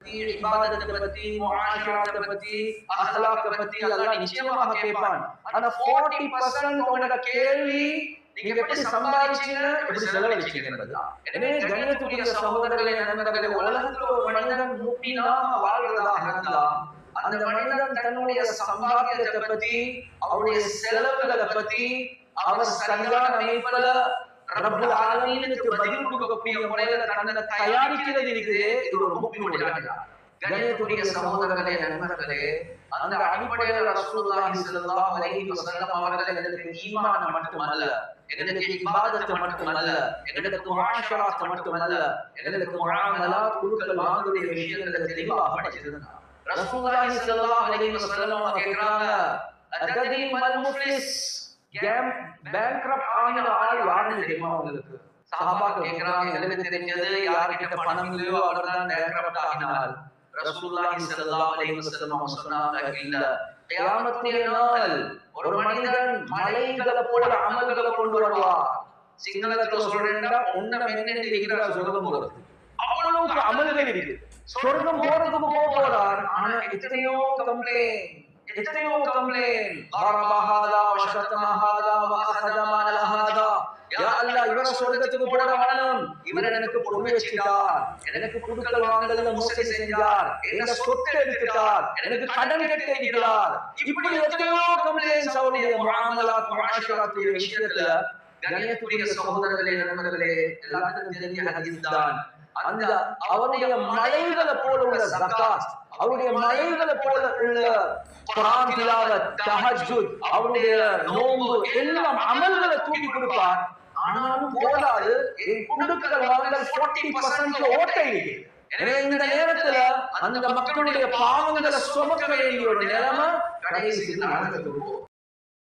பத்தி, இபாதத்தை பத்தி, முஆஷராத்தை பத்தி, அஹ்லாக்க பத்தி அல்லாஹ் நிச்சயமாக கேட்பான். ஆனா 40% உங்களோட கேள்வி நீங்க எப்படி சம்பாதிச்சீங்க, எப்படி செலவழிச்சீங்க என்பதுதான். எனவே கண்ணியத்துக்குரிய சகோதரர்களே, நண்பர்களே, உலகத்துல ஒரு மனிதன் முக்மீனாக வாழ்றதாக இருந்தா அந்த மனிதன் தன்னுடைய சம்பாத்தியத்தை பத்தி, அவருடைய செலவுகளை பத்தி அவர் சரியான அமைப்புல ரப்புல் ஆலமீனுக்கு பதில் கொடுக்கக்கூடிய முறையில தன்னை தயாரிக்கிறது இருக்குது. இது ஒரு முக்மீனுடைய அடையாளம். கண்ணியத்துக்குரிய சகோதரர்களே, நண்பர்களே, அந்த அடிப்படையில் ரசூலுல்லாஹி ஸல்லல்லாஹு அலைஹி வஸல்லம் அவர்கள் எங்களுக்கு ஈமான மட்டுமல்ல, எங்களுக்கு இபாதத்தை மட்டுமல்ல, எங்களுக்கு முஆஷராத் மட்டுமல்ல, எங்களுக்கு முஆமலாத் குடுக்கல் வாங்கக்கூடிய விஷயங்களை தெளிவாக படிச்சிருந்தாங்க. ரசூலுல்லாஹி ஸல்லல்லாஹு அலைஹி வஸல்லம் அவங்க கேக்குறாங்க, அத்தத்ரி மல் முஃப்லிஸ், பேங்க்ரப்ட் ஆன ஆள் யாருன்னு தெரியுமா உங்களுக்கு? சஹாபாக்கள் கேக்குறாங்க, எனக்கு தெரிஞ்சது யார்கிட்ட பணம் இல்லையோ அவர்தான் பேங்க்ரப்ட் ஆகினார். ரசூலுல்லாஹி ஸல்லல்லாஹு அலைஹி வஸல்லம் சொன்னாங்க, இல்ல, கியாமத்துடைய நாள் ஒரு மனிதன் மலைகளை போல அமல்களை கொண்டு வருவார். சிங்களத்துல சொல்றேன்னா ஒன்ன மென்னே இருக்கிற சொர்க்கம் போறது, அவ்வளவுக்கு அமல்கள் இருக்கு. சொர்க்கம் போறதுக்கு போறார், ஆனா எத்தனையோ கம்ப்ளைண்ட், எத்தனையோ கம்ப்ளைண்ட். வரபஹாதா வஷதமஹாதா வஅஹதமலஹாதா, யா அல்லாஹ் இவர சொர்க்கத்துக்கு போட வேணும், இவர் எனக்கு பொறுமை வச்சிட்டார், எனக்கு குடுக்கல் வாங்கல்ல மோசடி செஞ்சார், என்ன சொத்தை எடுத்துட்டார், எனக்கு கடன் கட்ட இருக்கிறார். இப்படி எத்தனையோ கம்ப்ளைண்ட்ஸ் அவருடைய முஆமலாத் முஆஷராத்துடைய விஷயத்துல. கண்ணியத்துடைய சகோதரர்களே, நண்பர்களே, எல்லாத்துக்கும் தெரிஞ்ச ஹதீஸ் தான். அந்த அவருடைய மலைகளை போல உள்ள ஜகாத், அவருடைய மலைகளை போல உள்ள குர்ஆன் திலாவத், தஹஜ்ஜுத், அவருடைய நோன்பு எல்லாம் அமல்களை தூக்கி கொடுப்பார். ஆனாலும் போதாது, குடுக்கல் வாங்கல் 40% ஓட்டை இருக்கு. எனவே இந்த நேரத்துல அந்த மக்களுடைய பாவங்களை சுமக்க வேண்டிய ஒரு நிலைமை கடைசியில் நடந்துட்டு